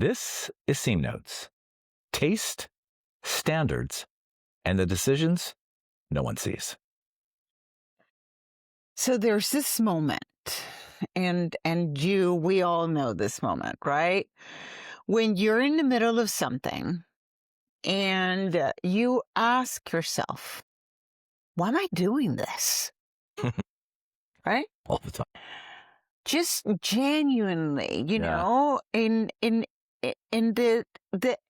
This is SeamNotes. Taste, standards, and the decisions no one sees. So there's this moment, and we all know this moment, right? When you're in the middle of something and you ask yourself, why am I doing this? Right? All the time. Just genuinely, you know, and the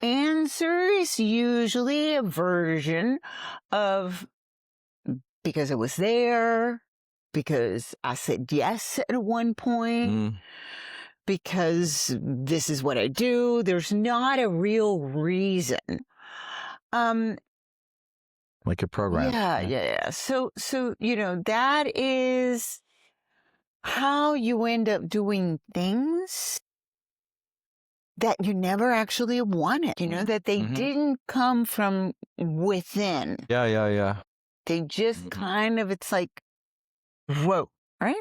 answer is usually a version of because it was there, because I said yes at one point, because this is what I do. There's not a real reason. Like a program. Yeah. So, you know, that is how you end up doing things that you never actually wanted, you know, that they didn't come from within. Yeah. They just kind of, it's like, whoa, right?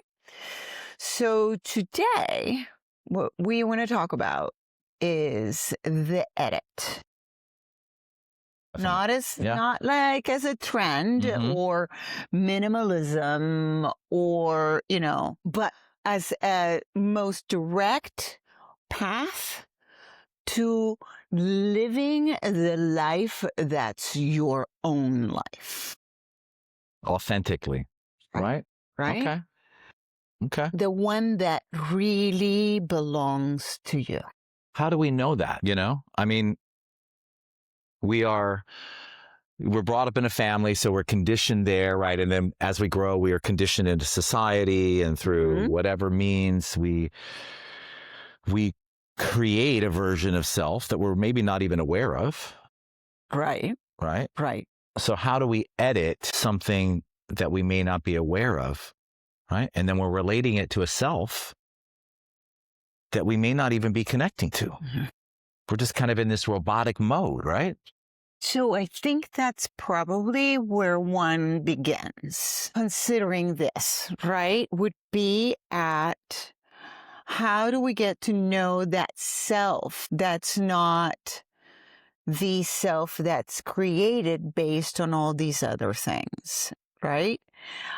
So today, what we want to talk about is the edit. Not like as a trend or minimalism or, you know, but as a most direct path to living the life that's your own life. Authentically, right? Right? Okay. The one that really belongs to you. How do we know that, you know? I mean, we're brought up in a family, so we're conditioned there, right? And then as we grow, we are conditioned into society, and through whatever means we create a version of self that we're maybe not even aware of. Right. So how do we edit something that we may not be aware of, right? And then we're relating it to a self that we may not even be connecting to. We're just kind of in this robotic mode, right? So I think that's probably where one begins. Considering this, right, would be at how do we get to know that self that's not the self that's created based on all these other things, right?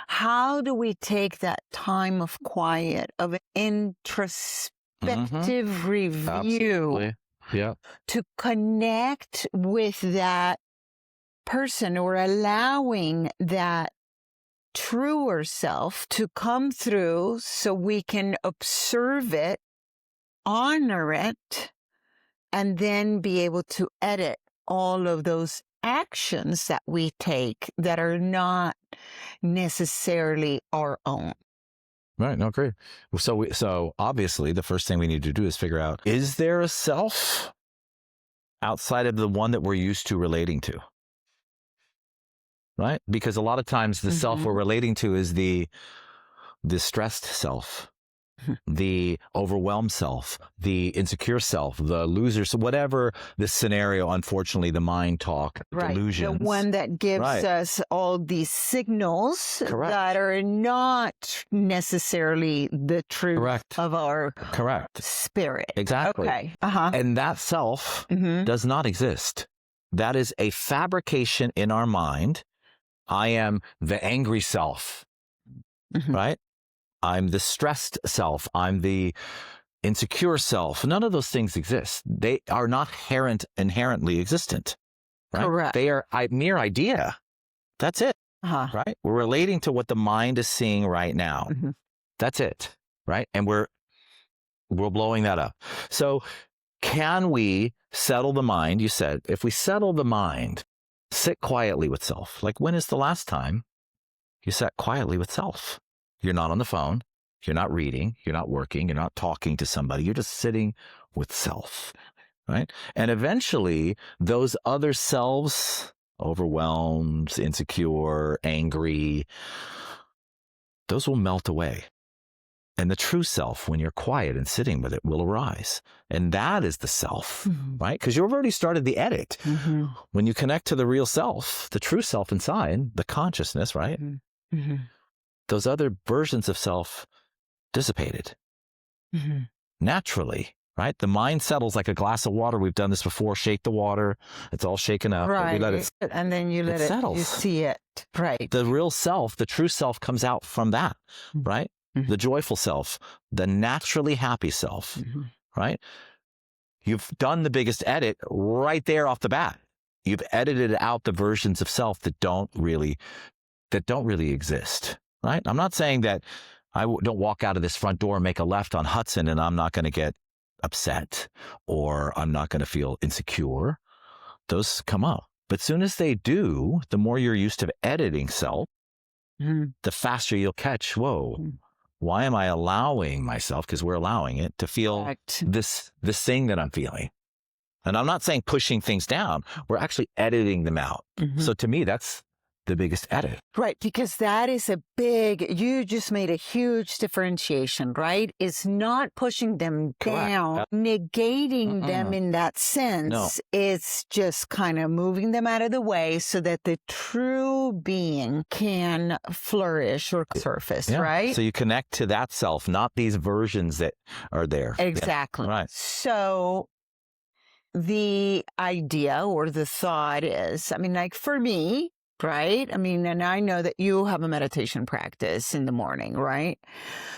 How do we take that time of quiet, of introspective review? Absolutely. Yeah. To connect with that person or allowing that truer self to come through so we can observe it, honor it, and then be able to edit all of those actions that we take that are not necessarily our own. Right. No, great. So obviously the first thing we need to do is figure out, is there a self outside of the one that we're used to relating to? Right? Because a lot of times the self we're relating to is the stressed self, the overwhelmed self, the insecure self, the loser, so whatever the scenario, unfortunately, the mind talk, delusions. The one that gives us all these signals that are not necessarily the truth of our spirit. Exactly. Okay. And that self does not exist. That is a fabrication in our mind. I am the angry self, right? I'm the stressed self. I'm the insecure self. None of those things exist. They are not inherently existent. Right? Correct. They are a mere idea. That's it. Right? We're relating to what the mind is seeing right now. That's it. Right? And we're blowing that up. So can we settle the mind? You said, if we settle the mind, sit quietly with self. Like, when is the last time you sat quietly with self? You're not on the phone. You're not reading. You're not working. You're not talking to somebody. You're just sitting with self, right? And eventually those other selves, overwhelmed, insecure, angry, those will melt away. And the true self, when you're quiet and sitting with it, will arise. And that is the self, right? Because you've already started the edit. When you connect to the real self, the true self inside, the consciousness, right? Those other versions of self dissipated naturally. right? The mind settles like a glass of water. We've done this before. Shake the water. It's all shaken up. Right. We let it, and then you let it settles. You see it. Right. The real self, the true self comes out from that, right? Mm-hmm. The joyful self, the naturally happy self, right? You've done the biggest edit right there off the bat. You've edited out the versions of self that don't really exist, right? I'm not saying that I don't walk out of this front door and make a left on Hudson and I'm not going to get upset or I'm not going to feel insecure. Those come up. But soon as they do, the more you're used to editing self, the faster you'll catch, whoa, why am I allowing myself, because we're allowing it, to feel this thing that I'm feeling? And I'm not saying pushing things down. We're actually editing them out. So to me, that's the biggest edit. Right, because that is you just made a huge differentiation, right? It's not pushing them down, negating them in that sense. No. It's just kind of moving them out of the way so that the true being can flourish or surface, right? So you connect to that self, not these versions that are there. Exactly. Yeah. Right. So the idea or the thought is, I mean, like for me, right? I mean, and I know that you have a meditation practice in the morning, right?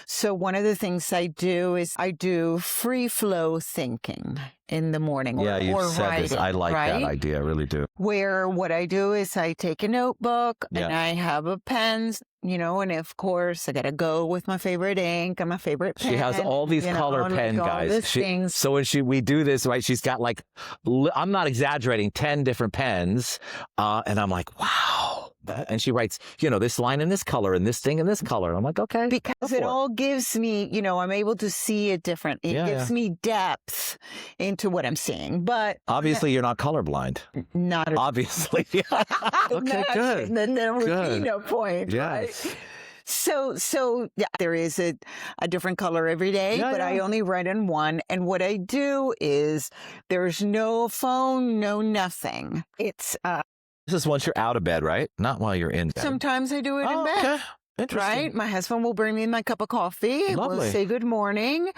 So one of the things I do is I do free flow thinking in the morning. Yeah, you've said writing, this. I like that idea. I really do. Where what I do is I take a notebook and I have a pen, and of course I got to go with my favorite ink and my favorite pen. She has all these color pen guys. So when we do this, right, she's got like, I'm not exaggerating, 10 different pens. And I'm like, wow. And she writes, this line in this color and this thing in this color. I'm like, okay. Because it all gives me, I'm able to see it different. It gives me depth into what I'm seeing. But obviously you're not colorblind. Not at obviously. Okay, good. And then we're point. Yes. Right? So there is a different color every day, but I only write in one. And what I do is there's no phone, no nothing. It's this is once you're out of bed, right? Not while you're in bed. Sometimes I do it in bed. Okay. Interesting. Right? My husband will bring me my cup of coffee. Lovely. We'll say good morning.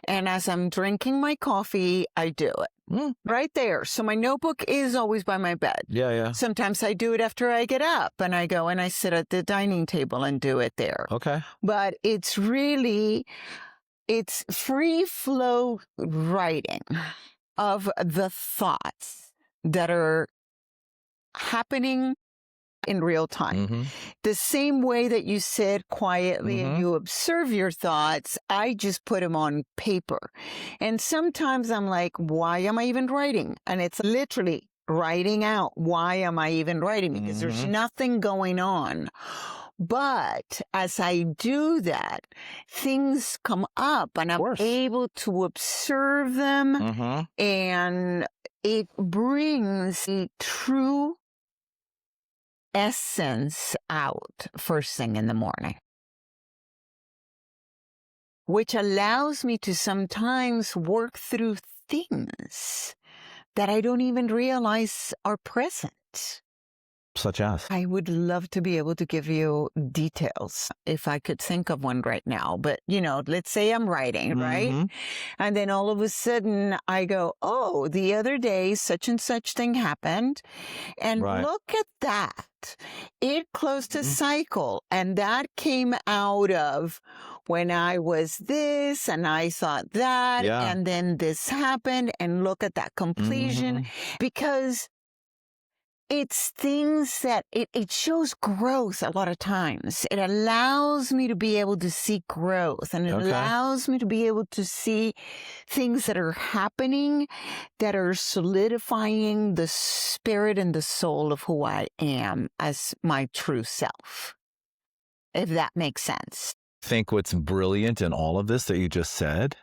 And as I'm drinking my coffee, I do it. Right there. So my notebook is always by my bed. Yeah. Sometimes I do it after I get up and I go and I sit at the dining table and do it there. Okay. But it's free flow writing of the thoughts that are happening in real time. The same way that you sit quietly and you observe your thoughts, I just put them on paper. And sometimes I'm like, why am I even writing? And it's literally writing out, why am I even writing? Because there's nothing going on. But as I do that, things come up and I'm able to observe them and it brings a true essence out first thing in the morning, which allows me to sometimes work through things that I don't even realize are present. Such as? I would love to be able to give you details if I could think of one right now. But, let's say I'm writing, right? And then all of a sudden I go, oh, the other day such and such thing happened. And look at that. It closed a cycle. And that came out of when I was this and I thought that. And then this happened. And look at that completion. Because it's things that it shows growth a lot of times. It allows me to be able to see growth and it allows me to be able to see things that are happening that are solidifying the spirit and the soul of who I am as my true self, if that makes sense. I think what's brilliant in all of this that you just said,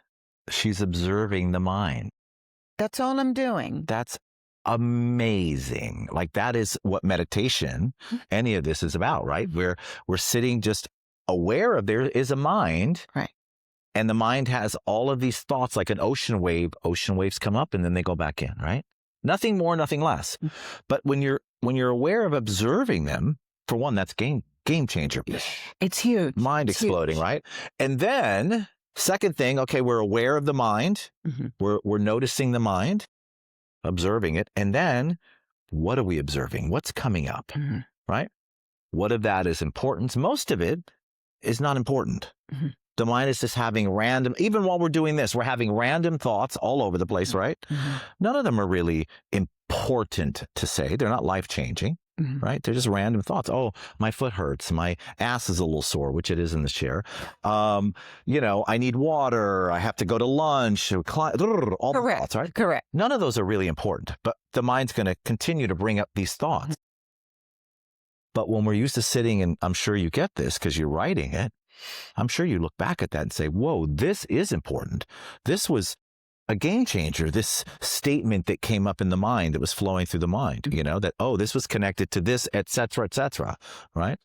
she's observing the mind. That's all I'm doing. That's amazing. Like that is what meditation, any of this is about, right? We're sitting just aware of there is a mind. Right. And the mind has all of these thoughts like an ocean wave. Ocean waves come up and then they go back in, right? Nothing more, nothing less. But when you're aware of observing them, for one, that's game changer. It's huge. Mind exploding, right? And then Second thing, okay, we're aware of the mind. Mm-hmm. We're noticing the mind, observing it. And then what are we observing? What's coming up, Mm-hmm. right? What of that is important? Most of it is not important. Mm-hmm. The mind is just having random, even while we're doing this, we're having random thoughts all over the place, right? Mm-hmm. None of them are really important to say. They're not life-changing, mm-hmm. right? They're just random thoughts. Oh, my foot hurts. My ass is a little sore, which it is in the chair. I need water. I have to go to lunch. All the thoughts, right? Correct. None of those are really important, but the mind's going to continue to bring up these thoughts. But when we're used to sitting, and I'm sure you get this because you're writing it, I'm sure you look back at that and say, whoa, this is important. This was a game changer. This statement that came up in the mind, that was flowing through the mind, that, oh, this was connected to this, et cetera, right?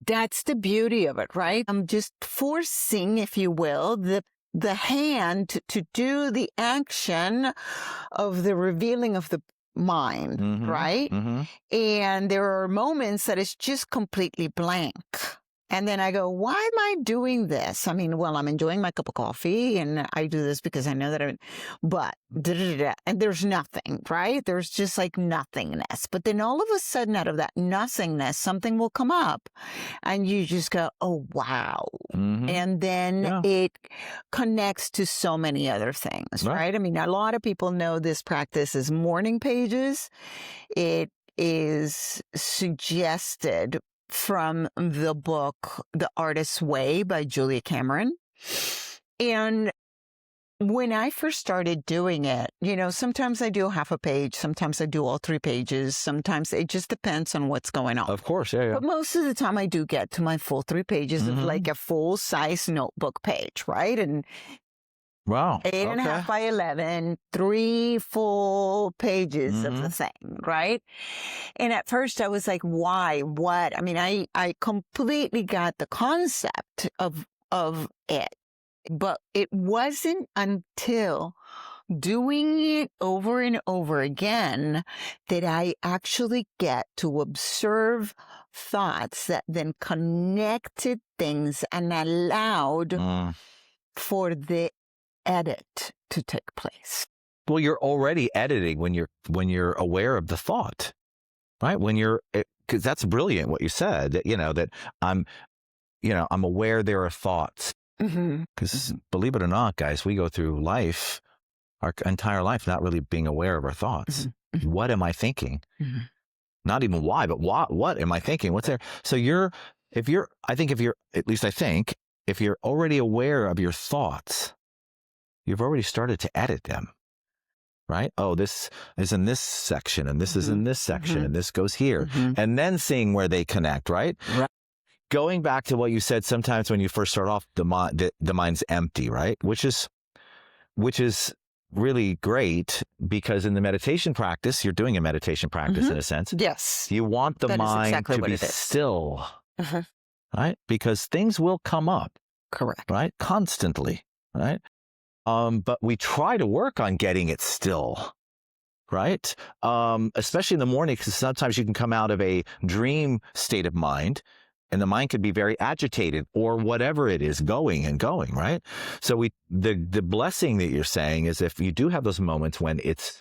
That's the beauty of it, right? I'm just forcing, if you will, the hand to do the action of the revealing of the mind, Mm-hmm. right? Mm-hmm. And there are moments that it's just completely blank. And then I go, why am I doing this? I mean, well, I'm enjoying my cup of coffee and I do this because I know that and there's nothing, right? There's just like nothingness. But then all of a sudden out of that nothingness, something will come up and you just go, oh, wow. Mm-hmm. And then it connects to so many other things, right? I mean, a lot of people know this practice is morning pages. It is suggested from the book, The Artist's Way by Julia Cameron. And when I first started doing it, sometimes I do half a page, sometimes I do all 3 pages, sometimes it just depends on what's going on. Of course, yeah. But most of the time I do get to my full 3 pages of like a full-size notebook page, right? And wow. 8.5 by 11, 3 full pages of the thing, right? And at first I was like, why? What? I mean, I completely got the concept of it, but it wasn't until doing it over and over again that I actually get to observe thoughts that then connected things and allowed for the edit to take place. Well, you're already editing when you're aware of the thought, right? Because that's brilliant what you said, that I'm aware there are thoughts. Because believe it or not, guys, we go through life, our entire life, not really being aware of our thoughts. What am I thinking? Not even why, but what am I thinking? What's there? So if you're already aware of your thoughts, you've already started to edit them, right? Oh, this is in this section, and this is in this section, and this goes here, and then seeing where they connect, right? Going back to what you said, sometimes when you first start off, the mind's empty, right? Which is really great, because in the meditation practice, you're doing a meditation practice in a sense. Yes. You want the mind to be still, right? Because things will come up. Correct. Right? Constantly, right? But we try to work on getting it still, right? Especially in the morning, because sometimes you can come out of a dream state of mind, and the mind could be very agitated or whatever it is, going, right? So the blessing that you're saying is, if you do have those moments when it's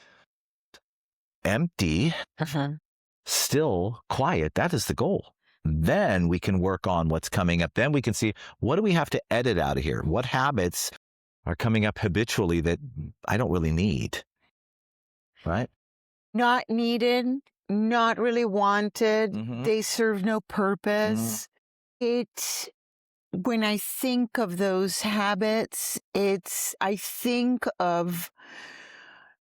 empty, still, quiet, that is the goal. Then we can work on what's coming up. Then we can see, what do we have to edit out of here? What habits are coming up habitually that I don't really need, right? Not needed, not really wanted. They serve no purpose. When I think of those habits, I think of,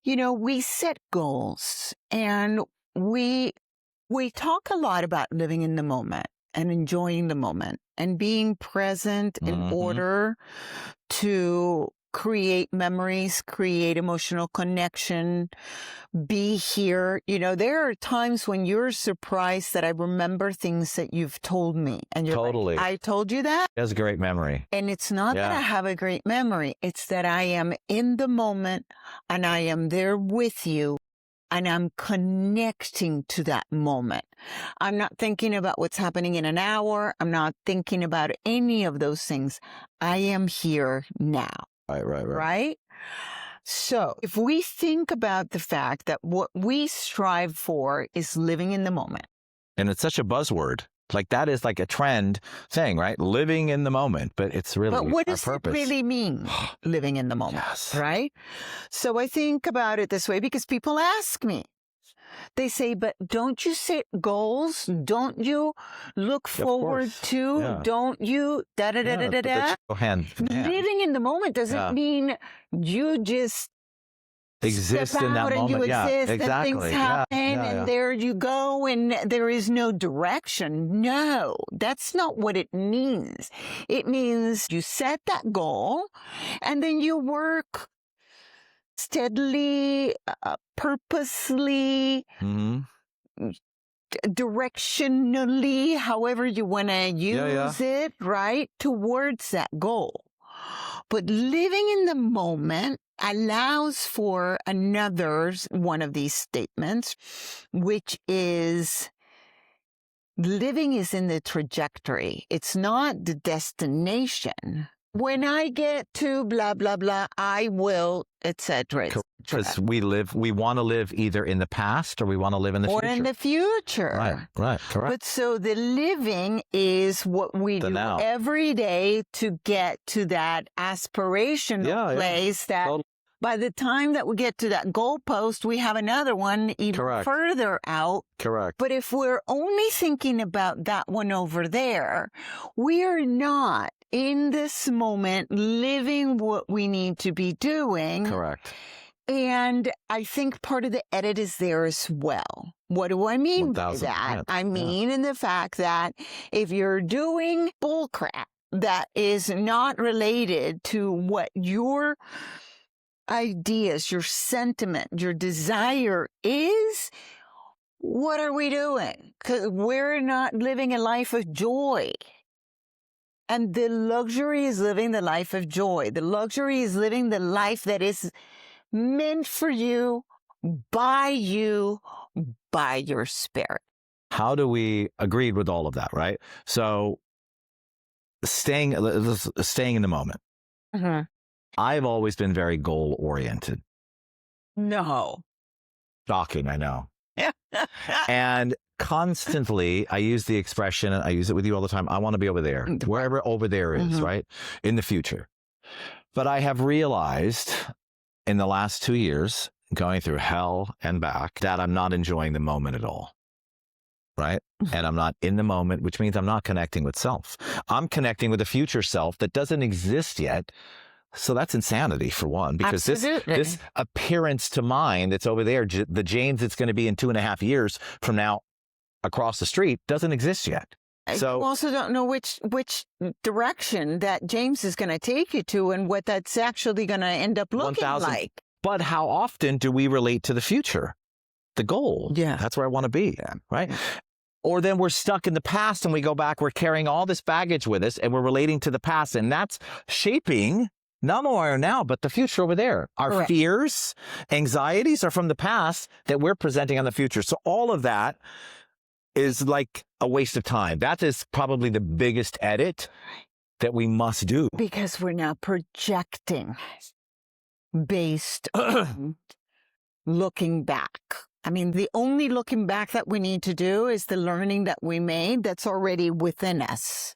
we set goals, and we talk a lot about living in the moment and enjoying the moment and being present in order to create memories, create emotional connection, be here. There are times when you're surprised that I remember things that you've told me. And you're Totally. like, I told you that? That's a great memory. And it's not that I have a great memory. It's that I am in the moment and I am there with you. and I'm connecting to that moment. I'm not thinking about what's happening in an hour. I'm not thinking about any of those things. I am here now. Right? So if we think about the fact that what we strive for is living in the moment. And it's such a buzzword. Like that is like a trend thing, right? Living in the moment, but it's really But what does our purpose. it really mean, living in the moment, Yes. right? So I think about it this way because people ask me. They say, but don't you set goals? Don't you look forward to? Yeah. Don't you da-da-da-da-da-da? Living in the moment doesn't mean you just exist in that and moment. you exist exactly. and things happen and there you go and there is no direction. No, that's not what it means. It means you set that goal and then you work steadily, purposely, directionally, however you want to use it, right, towards that goal. But living in the moment allows for another one of these statements, which is living is in the trajectory. It's not the destination. When I get to blah, blah, blah, I will, etc. Because we want to live either in the past or we want to live in the future. Or in the future. Right, correct. But so the living is what we do now. every day to get to that aspirational place that by the time that we get to that goalpost, we have another one even further out. Correct. But if we're only thinking about that one over there, we are not in this moment living what we need to be doing. Correct. And I think part of the edit is there as well. What do I mean by that? I mean in the fact that if you're doing bullcrap that is not related to what your ideas, your sentiment, your desire is, what are we doing? Because we're not living a life of joy. And the luxury is living the life of joy. The luxury is living the life that is meant for you, by your spirit. How do we agree with all of that, right? So staying in the moment. Mm-hmm. I've always been very goal oriented. No. Shocking, I know. And constantly, I use the expression, I use it with you all the time, I want to be over there, wherever over there is, right? In the future. But I have realized in the last 2 years, going through hell and back, that I'm not enjoying the moment at all. Right? And I'm not in the moment, which means I'm not connecting with self. I'm connecting with a future self that doesn't exist yet. So that's insanity for one, because this appearance to mind that's over there, the James that's going to be in 2.5 years from now across the street, doesn't exist yet. So you also don't know which direction that James is going to take you to and what that's actually going to end up looking like. But how often do we relate to the future? The goal. Yeah. That's where I want to be. Right. Or then we're stuck in the past and we go back, we're carrying all this baggage with us and we're relating to the past, and that's shaping not only now, but the future over there. Our fears, anxieties are from the past that we're presenting on the future. So all of that is like a waste of time. That is probably the biggest edit that we must do. Because we're now projecting based on looking back. I mean, the only looking back that we need to do is the learning that we made that's already within us.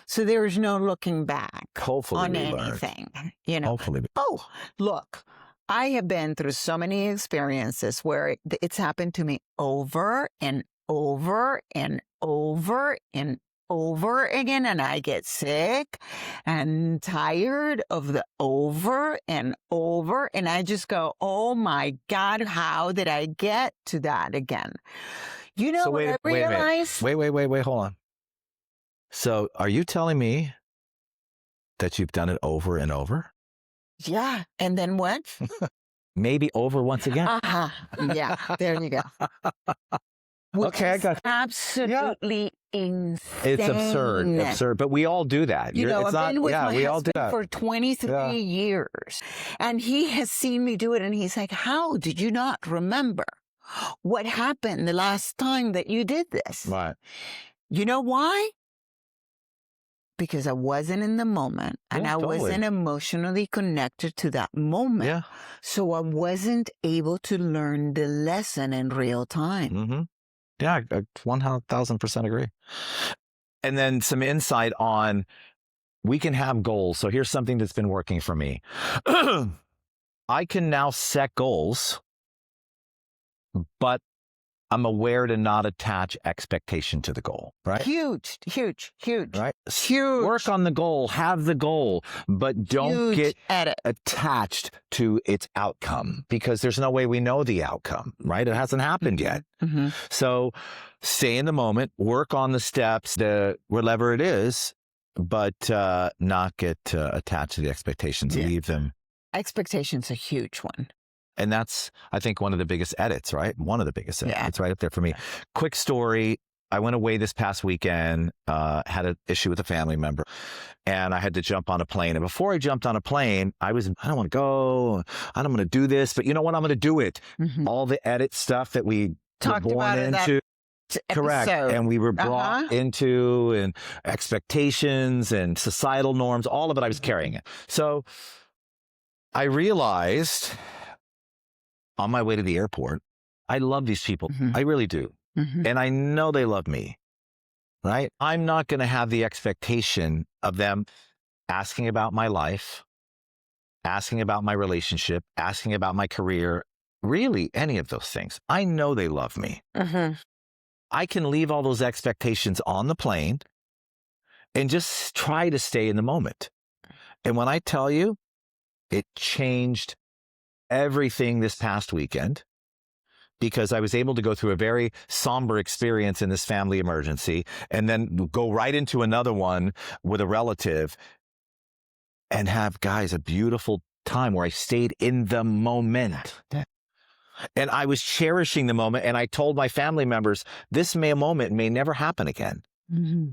So there's no looking back on anything, you know. Hopefully. Oh, look, I have been through so many experiences where it's happened to me over and over and over and over again, and I get sick and tired of the over and over, and I just go, oh my God, how did I get to that again? You know what I realized? Wait, hold on. So are you telling me that you've done it over and over? Yeah. And then what? Maybe over once again. Yeah. There you go. Okay, I got you. Absolutely insane. It's absurd. But we all do that. I've been with my we all do husband that. for 23 years, and he has seen me do it, and he's like, how did you not remember what happened the last time that you did this? Right. You know why? Because I wasn't in the moment, and I wasn't emotionally connected to that moment. Yeah. So I wasn't able to learn the lesson in real time. Mm-hmm. Yeah, I 1,000% agree. And then some insight on, we can have goals. So here's something that's been working for me. I can now set goals, but I'm aware to not attach expectation to the goal, right? Huge. Right? Huge. Work on the goal, have the goal, but don't get attached to its outcome, because there's no way we know the outcome, right? It hasn't happened yet. Mm-hmm. So stay in the moment, work on the steps, whatever it is, but not get attached to the expectations. Leave them. Expectation's a huge one. And that's, I think, one of the biggest edits, right? One of the biggest edits. It's right up there for me. Quick story. I went away this past weekend, had an issue with a family member, and I had to jump on a plane. And before I jumped on a plane, I don't want to go. I don't want to do this, but you know what? I'm going to do it. Mm-hmm. All the edit stuff that we talked were born into. Correct. And we were brought into, and expectations and societal norms, all of it, I was carrying it. So I realized on my way to the airport, I love these people. Mm-hmm. I really do. Mm-hmm. And I know they love me, right? I'm not going to have the expectation of them asking about my life, asking about my relationship, asking about my career, really any of those things. I know they love me. Mm-hmm. I can leave all those expectations on the plane and just try to stay in the moment. And when I tell you, it changed everything this past weekend, because I was able to go through a very somber experience in this family emergency and then go right into another one with a relative and have, guys, a beautiful time where I stayed in the moment. And I was cherishing the moment. And I told my family members, this moment may never happen again. Mm-hmm.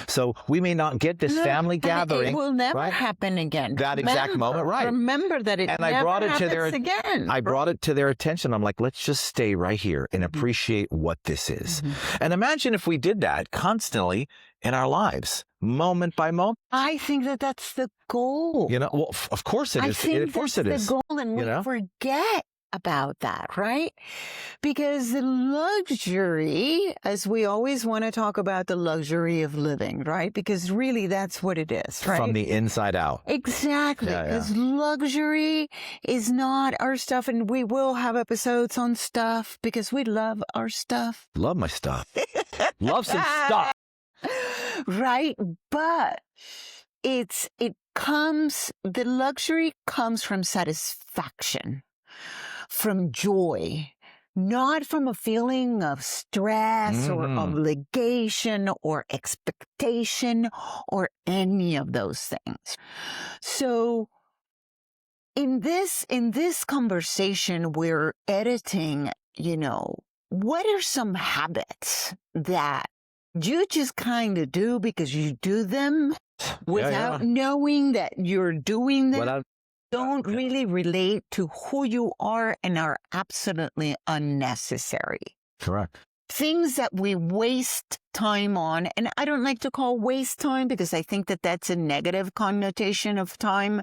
So we may not get this family gathering. It will never happen again. That exact moment, right? Remember that it never happens again. I brought it to their attention. I'm like, let's just stay right here and appreciate what this is. Mm-hmm. And imagine if we did that constantly in our lives, moment by moment. I think that that's the goal. Well, of course it is. Of course it is. The goal, and we forget about that, right? Because the luxury, as we always want to talk about the luxury of living, right? Because really that's what it is, right? From the inside out. Exactly. Because luxury is not our stuff, and we will have episodes on stuff because we love our stuff. Love my stuff. Love some stuff. Right? But the luxury comes from satisfaction, from joy, not from a feeling of stress or obligation or expectation or any of those things. So in this conversation, we're editing, what are some habits that you just kind of do because you do them without knowing that you're doing them? Don't really relate to who you are and are absolutely unnecessary. Correct. Things that we waste time on, and I don't like to call waste time because I think that that's a negative connotation of time.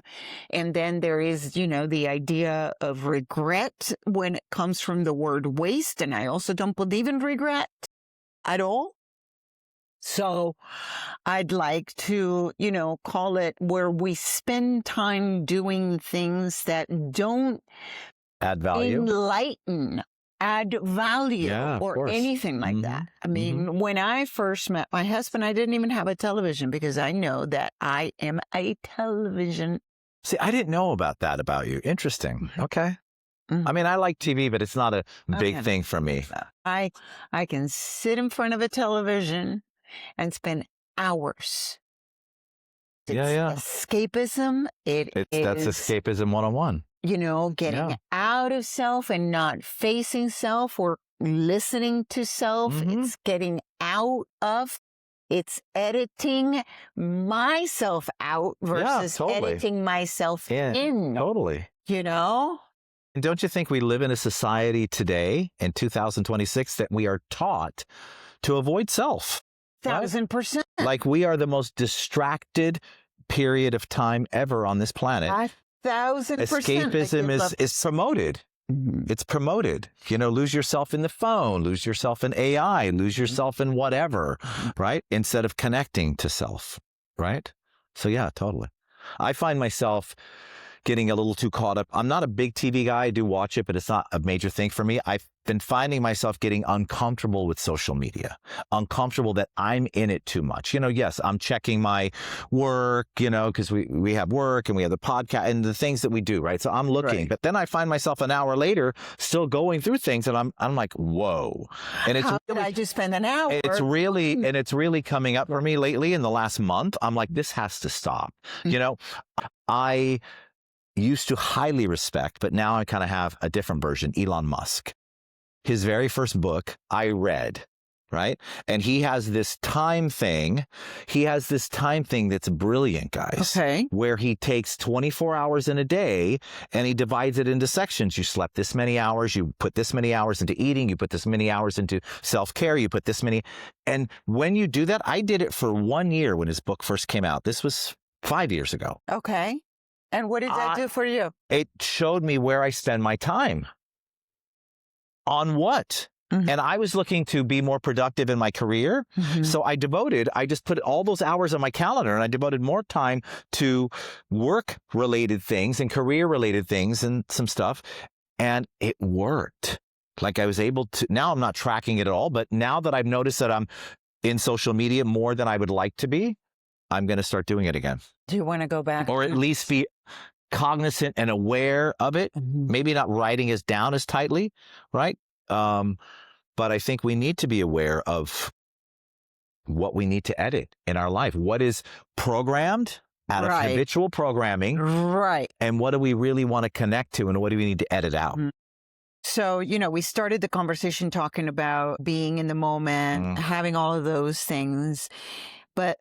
And then there is, the idea of regret when it comes from the word waste. And I also don't believe in regret at all. So I'd like to, call it where we spend time doing things that don't add value, enlighten, add value, or anything like that. I mean, when I first met my husband, I didn't even have a television because I know that I am a television. See, I didn't know about that about you. Interesting. Okay. I mean, I like TV, but it's not a big thing for me. I can sit in front of a television and spend hours. Escapism. That's escapism 101. Getting out of self and not facing self or listening to self. It's getting out of. It's editing myself out versus editing myself in. Totally. You know? And don't you think we live in a society today in 2026 that we are taught to avoid self? 1,000%. Like we are the most distracted period of time ever on this planet. 1,000%. Escapism is promoted. It's promoted. Lose yourself in the phone, lose yourself in AI, lose yourself in whatever, right? Instead of connecting to self, right? So yeah, totally. I find myself getting a little too caught up. I'm not a big TV guy. I do watch it, but it's not a major thing for me. I've been finding myself getting uncomfortable with social media, uncomfortable that I'm in it too much. Yes, I'm checking my work, because we have work and we have the podcast and the things that we do, right? So I'm looking, but then I find myself an hour later still going through things and I'm like, whoa. And it's how did I just spend an hour? It's really coming up for me lately in the last month. I'm like, this has to stop. I used to highly respect, but now I kind of have a different version, Elon Musk. His very first book I read, right? And he has this time thing. That's brilliant, guys. Okay. Where he takes 24 hours in a day and he divides it into sections. You slept this many hours. You put this many hours into eating. You put this many hours into self-care. You put this many. And when you do that, I did it for 1 year when his book first came out. This was 5 years ago. Okay. And what did that do for you? It showed me where I spend my time. On what? And I was looking to be more productive in my career. So I just put all those hours on my calendar and I devoted more time to work-related things and career-related things and some stuff. And it worked. Like I was able to, now I'm not tracking it at all, but now that I've noticed that I'm in social media more than I would like to be, I'm going to start doing it again. Do you want to go back? Or at least be cognizant and aware of it. Maybe not writing it down as tightly, right? But I think we need to be aware of what we need to edit in our life. What is programmed out of habitual programming. Right. And what do we really want to connect to and what do we need to edit out? So, we started the conversation talking about being in the moment, having all of those things. But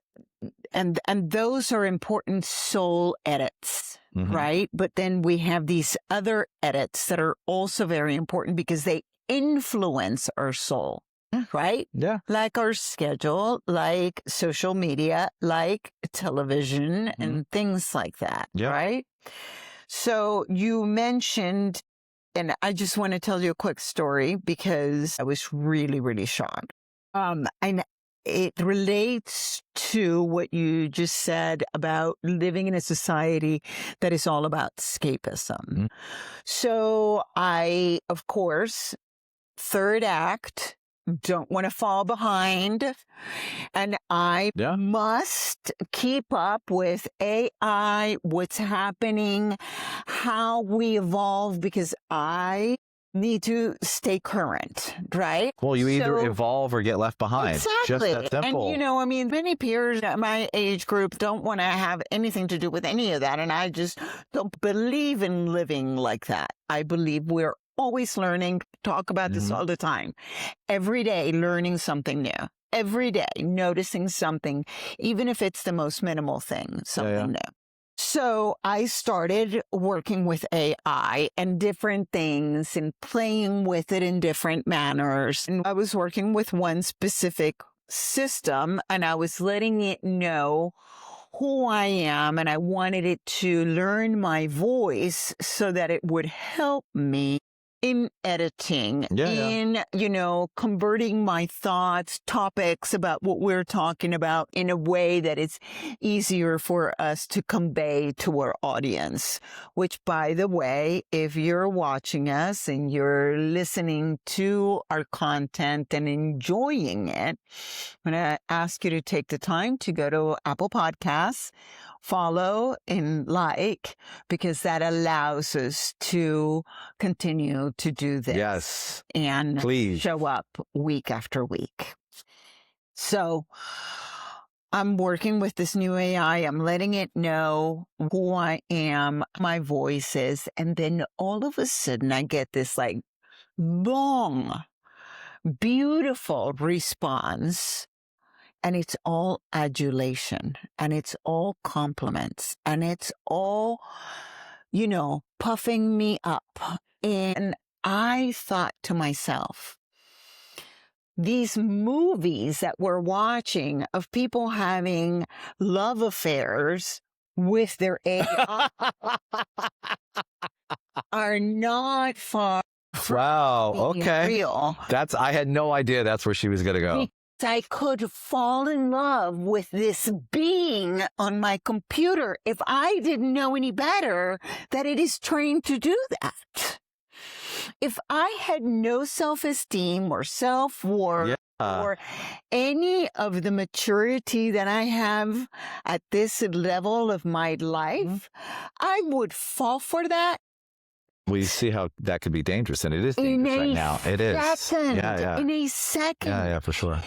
and those are important soul edits, right? But then we have these other edits that are also very important because they influence our soul, right? Yeah. Like our schedule, like social media, like television and things like that, right? So you mentioned, and I just want to tell you a quick story because I was really, really shocked. And it relates to what you just said about living in a society that is all about escapism. So I, of course, third act, don't want to fall behind. And I must keep up with AI, what's happening, how we evolve, because I need to stay current, right? Well, you either evolve or get left behind. Exactly. Just that simple. And many peers at my age group don't want to have anything to do with any of that. And I just don't believe in living like that. I believe we're always learning, talk about this all the time. Every day, learning something new. Every day, noticing something, even if it's the most minimal thing, something new. So I started working with AI and different things and playing with it in different manners. And I was working with one specific system and I was letting it know who I am, and I wanted it to learn my voice so that it would help me in editing, in, converting my thoughts, topics about what we're talking about in a way that it's easier for us to convey to our audience. Which, by the way, if you're watching us and you're listening to our content and enjoying it, I'm going to ask you to take the time to go to Apple Podcasts, follow and like, because that allows us to continue to do this. Yes. And please show up week after week. So I'm working with this new AI. I'm letting it know who I am, my voice is. And then all of a sudden I get this long beautiful response. And it's all adulation, and it's all compliments, and it's all, puffing me up. And I thought to myself, these movies that we're watching of people having love affairs with their AI are not far Wow. from being Okay. real. I had no idea that's where she was going to go. I could fall in love with this being on my computer if I didn't know any better that it is trained to do that. If I had no self-esteem or self-worth or any of the maturity that I have at this level of my life, I would fall for that. Well, you see how that could be dangerous, and it is dangerous right now. It is. In a second. Yeah, for sure.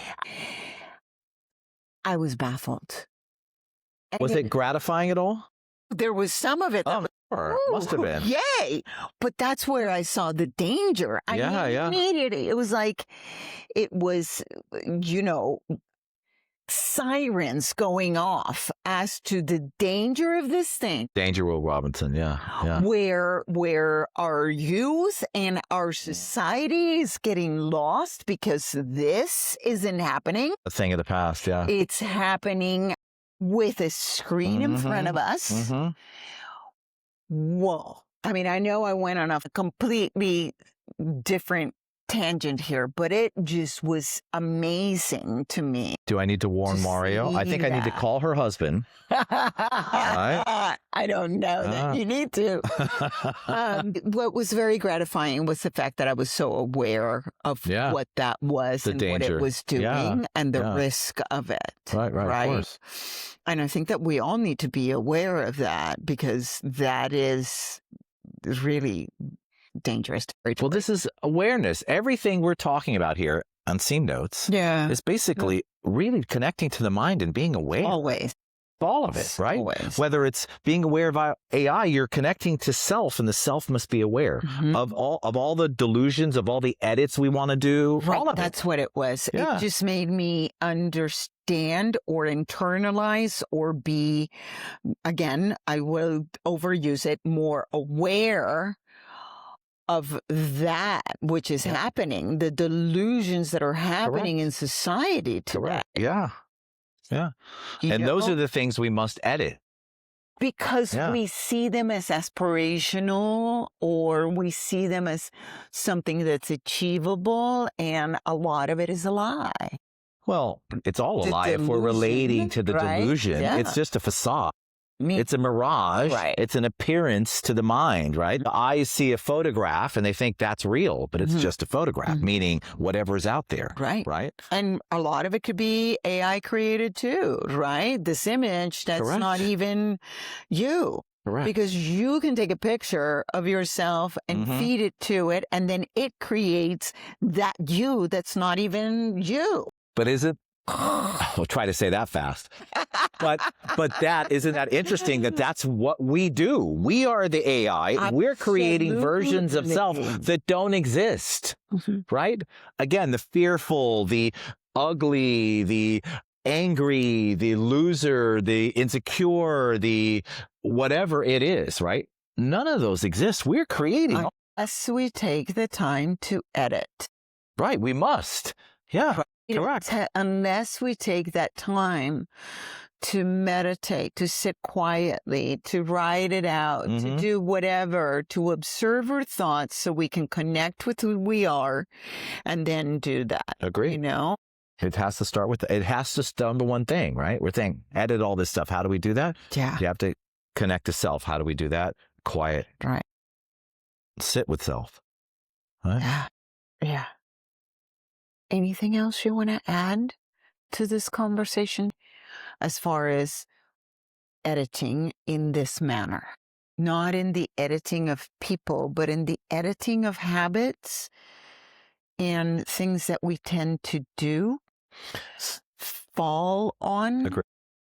I was baffled. Was it gratifying at all? There was some of it that was, must have been. Yay! But that's where I saw the danger. Immediately. It was like, it was, sirens going off as to the danger of this thing. Danger, Will Robinson, yeah. Where our youth and our society is getting lost because this isn't happening. A thing of the past, yeah. It's happening with a screen in front of us. Whoa. I mean, I know I went on a completely different tangent here, but it just was amazing to me. Do I need to warn Mario? I think I need to call her husband. Right? I don't know that you need to. What was very gratifying was the fact that I was so aware of what that was and danger. What it was doing and the risk of it. Right. Of course. And I think that we all need to be aware of that because that is really dangerous territory. Well, this is awareness. Everything we're talking about here on SeamNotes is basically really connecting to the mind and being aware. Always. All of it, right? Always. Whether it's being aware of AI, you're connecting to self, and the self must be aware of all the delusions, of all the edits we want to do. Right, all of that's what it was. Yeah. It just made me understand or internalize or be, again, I will overuse it, more aware of that which is happening, the delusions that are happening in society today. Yeah. And those are the things we must edit. Because we see them as aspirational or we see them as something that's achievable, and a lot of it is a lie. Well, it's all a The lie if we're relating to the right? delusion. Yeah. It's just a facade. It's a mirage. Right. It's an appearance to the mind, right? The eyes see a photograph and they think that's real, but it's just a photograph, meaning whatever's out there. Right. And a lot of it could be AI created too, right? This image that's not even you. Correct. Because you can take a picture of yourself and feed it to it, and then it creates that you that's not even you. But is it? I'll try to say that fast. But isn't that interesting that that's what we do? We are the AI. Absolutely. We're creating versions of self that don't exist, right? Again, the fearful, the ugly, the angry, the loser, the insecure, the whatever it is, right? None of those exist. We're creating. Unless we take the time to edit. Right. We must. Yeah. Correct. Unless we take that time to meditate, to sit quietly, to write it out, to do whatever, to observe our thoughts so we can connect with who we are and then do that. Agree. It has to start with, it has to start with one thing, right? We're saying, edit all this stuff. How do we do that? Yeah. You have to connect to self. How do we do that? Quiet. Right. Sit with self. Right? Yeah. Anything else you want to add to this conversation as far as editing in this manner? Not in the editing of people, but in the editing of habits and things that we tend to do, fall on. Agree.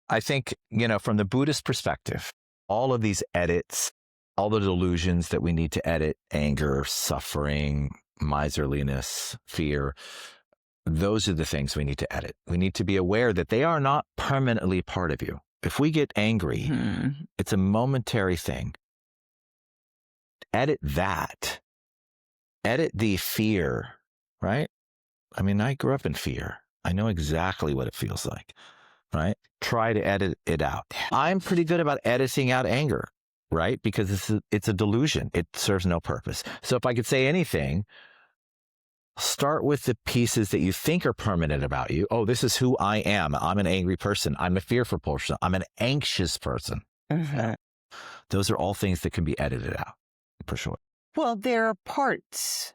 I think, from the Buddhist perspective, all of these edits, all the delusions that we need to edit, anger, suffering, miserliness, fear, those are the things we need to edit. We need to be aware that they are not permanently part of you. If we get angry, it's a momentary thing. Edit that. Edit the fear, right? I mean, I grew up in fear. I know exactly what it feels like, right? Try to edit it out. I'm pretty good about editing out anger, right? Because it's a delusion. It serves no purpose. So if I could say anything, start with the pieces that you think are permanent about you. Oh, this is who I am. I'm an angry person. I'm a fearful person. I'm an anxious person. Those are all things that can be edited out, for sure. Well, there are parts.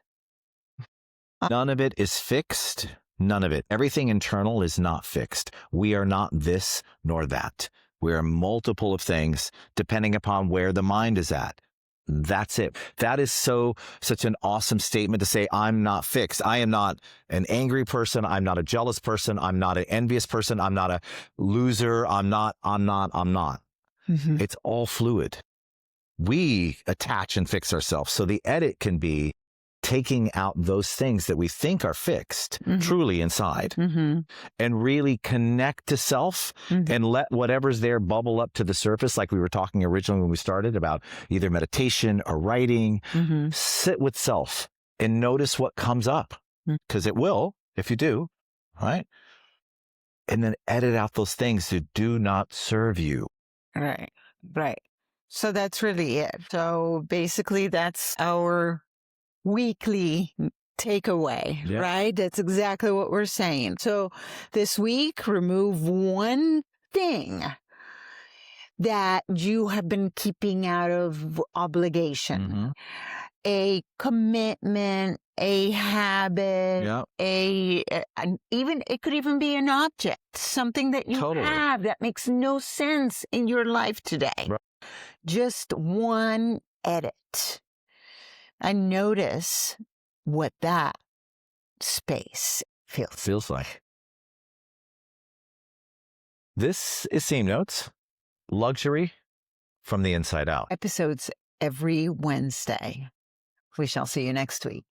None of it is fixed. None of it. Everything internal is not fixed. We are not this nor that. We are multiple of things depending upon where the mind is at. That's it. That is such an awesome statement to say, I'm not fixed. I am not an angry person. I'm not a jealous person. I'm not an envious person. I'm not a loser. I'm not. It's all fluid. We attach and fix ourselves. So the edit can be taking out those things that we think are fixed truly inside and really connect to self and let whatever's there bubble up to the surface, like we were talking originally when we started about either meditation or writing. Sit with self and notice what comes up, because it will if you do, right? And then edit out those things that do not serve you. Right. So that's really it. So basically that's our weekly takeaway, right? That's exactly what we're saying. So this week, remove one thing that you have been keeping out of obligation, a commitment, a habit, even it could even be an object, something that you have that makes no sense in your life today. Just one edit. And notice what that space feels like. This is SeamNotes, luxury from the inside out. Episodes every Wednesday. We shall see you next week.